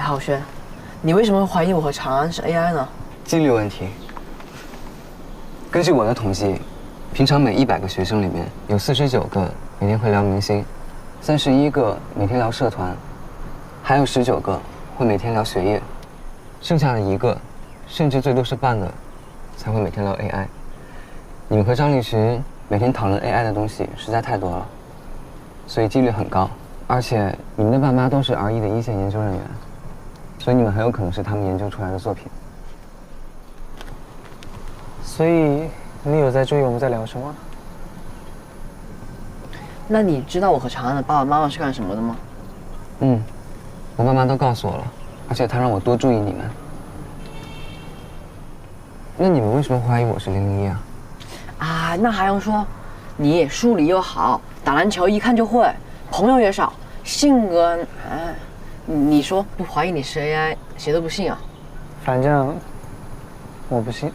浩轩，你为什么会怀疑我和长安是 AI 呢？几率问题。根据我的统计，平常每100个学生里面有49个每天会聊明星，31个每天聊社团，还有19个会每天聊学业，剩下的1个，甚至最多是半个，才会每天聊 AI。你们和张立群每天讨论 AI 的东西实在太多了，所以几率很高。而且你们的爸妈都是 RE 的1线研究人员，所以你们很有可能是他们研究出来的作品。所以你有在注意我们在聊什么？那你知道我和长安的爸爸妈妈是干什么的吗？我妈妈都告诉我了，而且她让我多注意你们。那你们为什么怀疑我是001啊？啊，那还用说？你数理又好，打篮球一看就会，朋友也少，性格……哎，你说不怀疑你是 AI， 谁都不信啊。反正我不信。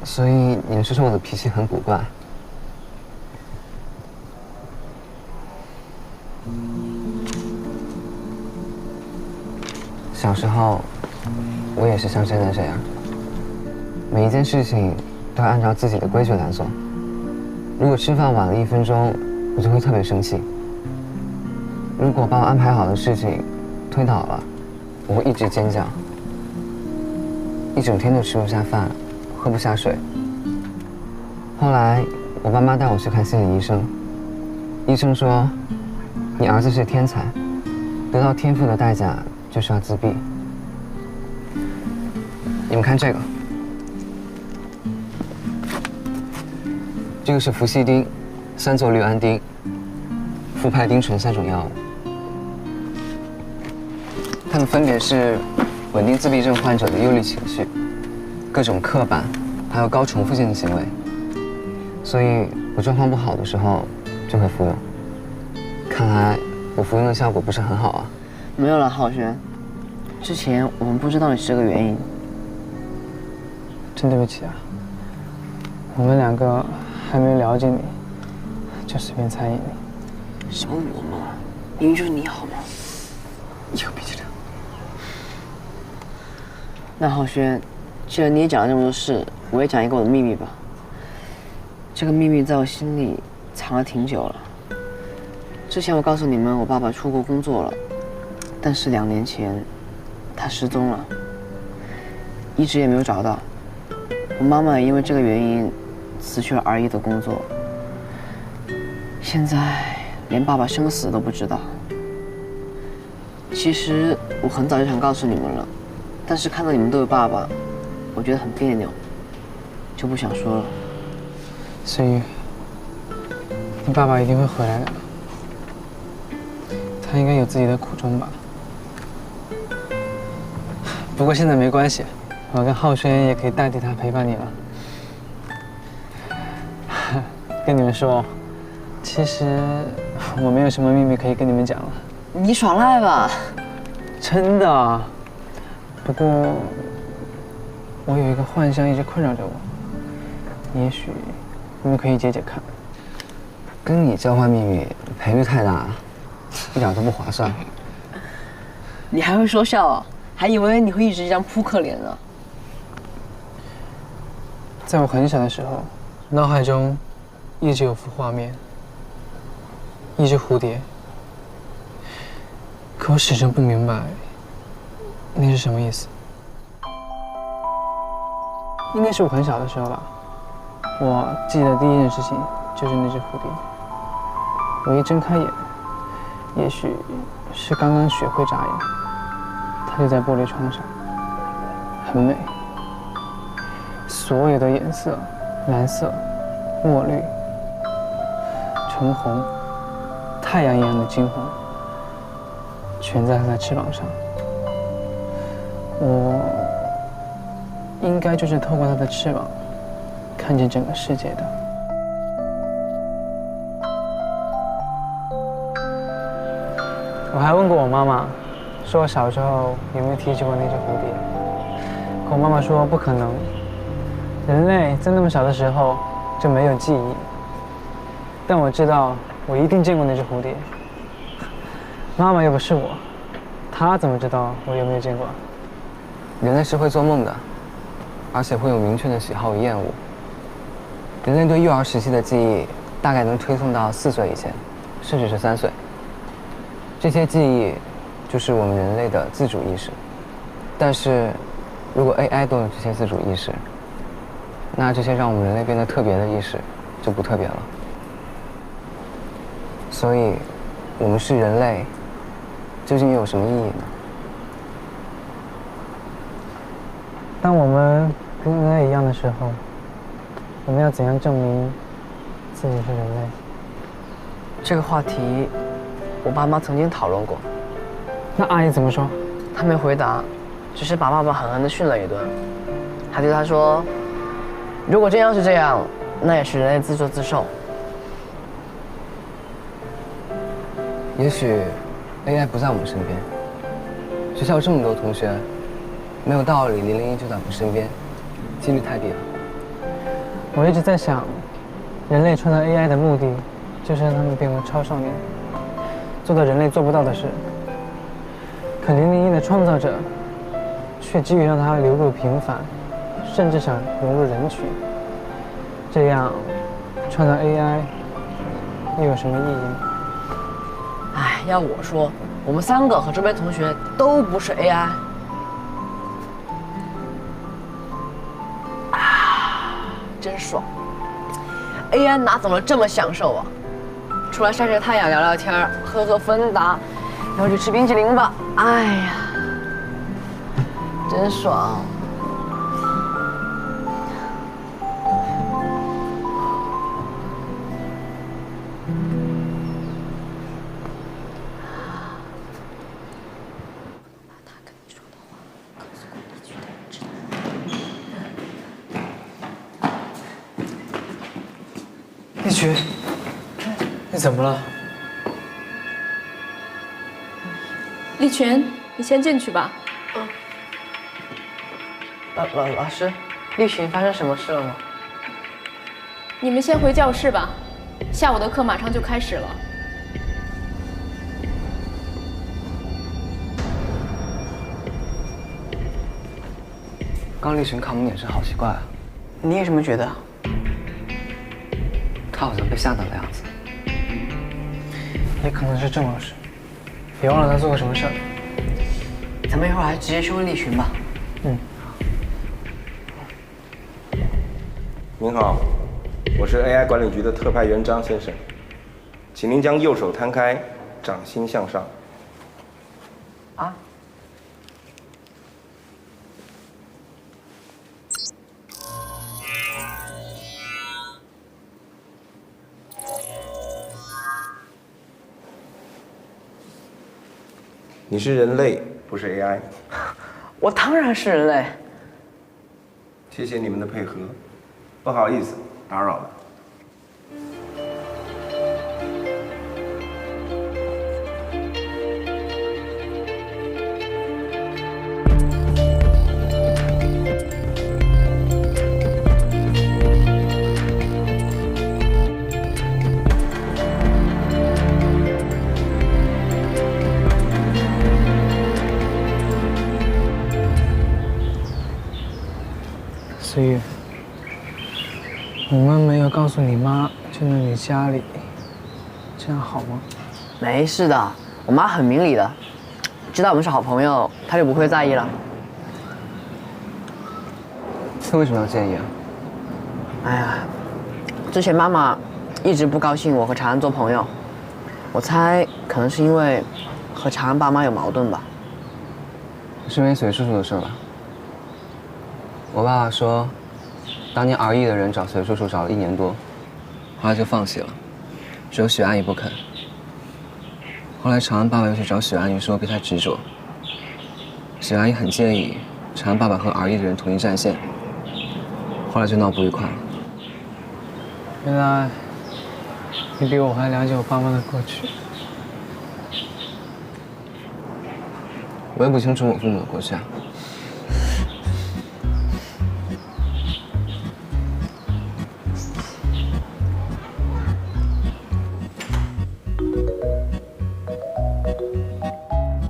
所以你们是说我的脾气很古怪？小时候，我也是像现在这样，每一件事情都要按照自己的规矩来做。如果吃饭晚了1分钟，我就会特别生气。如果把我安排好的事情推倒了，我会一直尖叫，一整天都吃不下饭，喝不下水。后来，我爸妈带我去看心理医生，医生说，你儿子是天才，得到天赋的代价就是要自闭。你们看这个，这个是氟西汀、3唑氯胺丁、氟派丁醇3种药物，它们分别是稳定自闭症患者的忧虑情绪、各种刻板，还有高重复性的行为。所以我状况不好的时候就会服用。看来我服用的效果不是很好啊。没有了，浩轩，之前我们不知道你是这个原因。真对不起啊，我们2个还没了解你，就随便猜疑你。什么我们？明明就是你好吗？以后别这样。那浩轩，既然你也讲了这么多事，我也讲一个我的秘密吧。这个秘密在我心里藏了挺久了。之前我告诉你们，我爸爸出国工作了，但是2年前他失踪了，一直也没有找到。我妈妈也因为这个原因辞去了RE的工作，现在连爸爸生死都不知道。其实我很早就想告诉你们了，但是看到你们都有爸爸，我觉得很别扭，就不想说了。所以，你爸爸一定会回来的。他应该有自己的苦衷吧。不过现在没关系，我跟浩轩也可以代替他陪伴你了。跟你们说，其实我没有什么秘密可以跟你们讲了。你耍赖吧？真的。不过，我有一个幻象一直困扰着我，也许你们可以解解看。跟你交换秘密赔率太大了，一点都不划算。你还会说笑啊？还以为你会一直这样扑克脸呢。在我很小的时候，脑海中一直有幅画面，一只蝴蝶，可我始终不明白那是什么意思。应该是我很小的时候吧，我记得第一件事情就是那只蝴蝶。我一睁开眼，也许是刚刚学会眨眼，它就在玻璃窗上，很美。所有的颜色，蓝色、墨绿、橙红、太阳一样的金黄，全在它的翅膀上。我应该就是透过它的翅膀，看见整个世界的。我还问过我妈妈，说我小时候有没有提起过那只蝴蝶，可我妈妈说不可能，人类在那么小的时候就没有记忆。但我知道，我一定见过那只蝴蝶。妈妈又不是我，他怎么知道我有没有见过？人类是会做梦的，而且会有明确的喜好与厌恶。人类对幼儿时期的记忆大概能推送到4岁以前，甚至是3岁。这些记忆就是我们人类的自主意识。但是，如果 AI 都有这些自主意识，那这些让我们人类变得特别的意识就不特别了。所以，我们是人类，究竟又有什么意义呢？当我们跟 AI 一样的时候，我们要怎样证明自己是人类？这个话题，我爸妈曾经讨论过，那阿姨怎么说？他没回答，只是把爸爸狠狠地训了一顿。还对他说：“如果真要是这样，那也是人类自作自受。”也许 AI 不在我们身边，学校这么多同学，没有道理001就在我们身边，几率太低了。我一直在想，人类创造 AI 的目的，就是让他们变为超少年，做到人类做不到的事。可001的创造者，却急于让它流入平凡，甚至想融入人群。这样，创造 AI 又有什么意义呢？哎，要我说，我们3个和周边同学都不是 AI。真爽 ！AI 哪懂得这么享受啊？出来晒晒太阳、聊聊天、喝喝芬达，然后去吃冰淇淋吧。哎呀，真爽！立群，你怎么了？立群，你先进去吧。老师，立群发生什么事了吗？你们先回教室吧，下午的课马上就开始了。刚立群看我们眼神好奇怪啊，你有什么觉得？他好像被吓到的样子。也可能是郑老师，别忘了他做过什么事儿。咱们一会儿还直接去问立群吧。嗯。您好，我是 AI 管理局的特派员张先生，请您将右手摊开，掌心向上。啊？你是人类，不是 AI。我当然是人类。谢谢你们的配合，不好意思，打扰了。思雨，我们没有告诉你妈就在你家里，这样好吗？没事的，我妈很明理的，知道我们是好朋友，她就不会在意了。他为什么要介意啊？哎呀，之前妈妈一直不高兴我和长安做朋友，我猜可能是因为和长安爸妈有矛盾吧。是因为隋叔叔的事吧？我爸爸说，当年RE的人找隋叔叔找了1年多，后来就放弃了，只有许阿姨不肯。后来长安爸爸又去找许阿姨说别太执着，许阿姨很介意长安爸爸和RE的人统一战线，后来就闹不愉快了。原来你比我还了解我爸妈的过去。我也不清楚我父母的过去啊。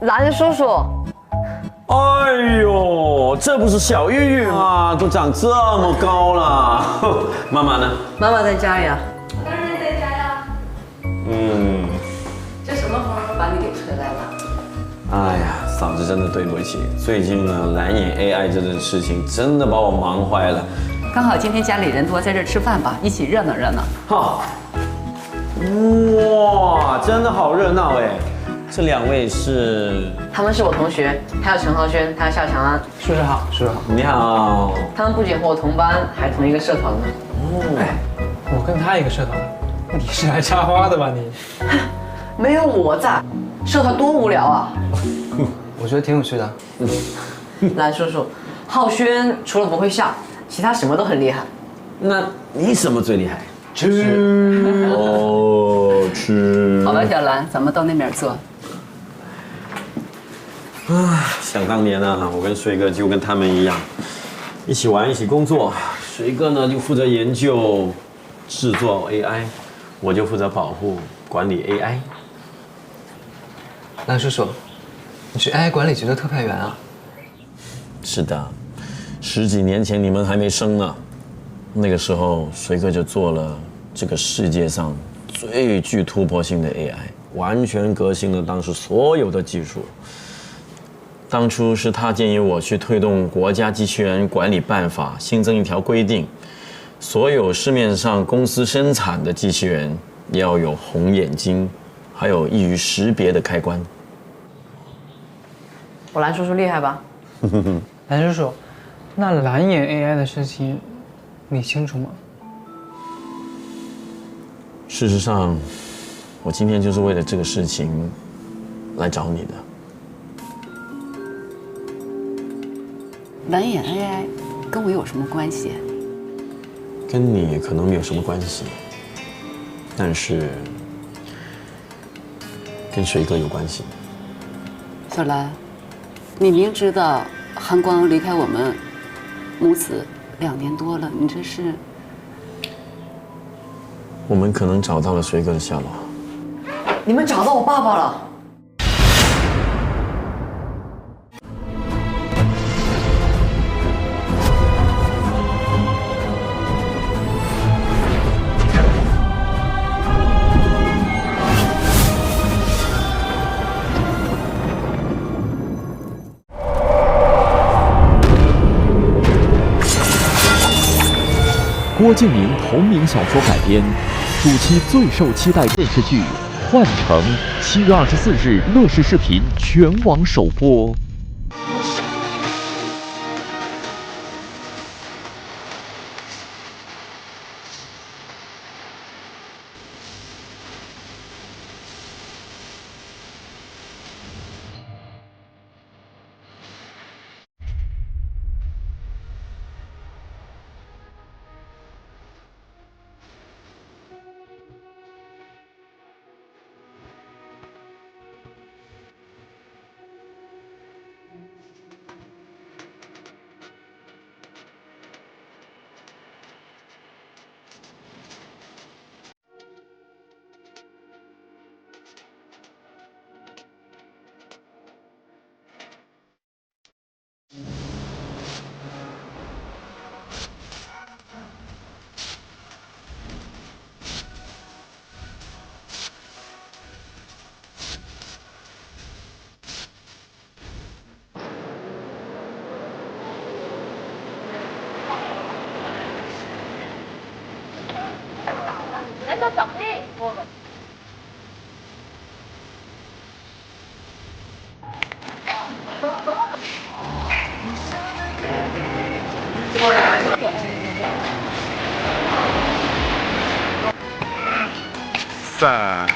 蓝叔叔，哎呦，这不是小玉玉吗？都长这么高了。妈妈呢？妈妈在家呀。当然在家呀。这什么风把你给吹来了？哎呀，嫂子真的对不起，最近呢，蓝眼 AI 这件事情真的把我忙坏了。刚好今天家里人多，在这儿吃饭吧，一起热闹热闹。好，哇，真的好热闹哎！这两位是？他们是我同学，还有陈浩轩，还有夏长安。叔叔好，叔叔好。你好。他们不仅和我同班，还同一个社团呢。哎，我跟他一个社团，你是来插花的吧你？没有我在，社团多无聊啊！我觉得挺有趣的。蓝叔叔，浩轩除了不会笑，其他什么都很厉害。那你什么最厉害？吃。哦，吃。好吧，小兰，咱们到那边坐。想当年啊，我跟水哥就跟他们一样，一起玩，一起工作。水哥呢就负责研究、制作 AI， 我就负责保护、管理 AI。蓝叔叔，你是 AI 管理局的特派员啊？是的，10几年前你们还没生呢，那个时候水哥就做了这个世界上最具突破性的 AI， 完全革新了当时所有的技术。当初是他建议我去推动国家机器人管理办法，新增一条规定，所有市面上公司生产的机器人要有红眼睛，还有易于识别的开关。我蓝叔叔厉害吧？蓝叔叔，那蓝眼 AI 的事情，你清楚吗？事实上，我今天就是为了这个事情来找你的。蓝眼 AI 跟我有什么关系？跟你可能没有什么关系，但是跟水哥有关系。小兰，你明知道韩光离开我们母子2年多了，你这是？我们可能找到了水哥的下落。你们找到我爸爸了。郭敬明同名小说改编，暑期最受期待电视剧《幻城》，7月24日乐视视频全网首播。3、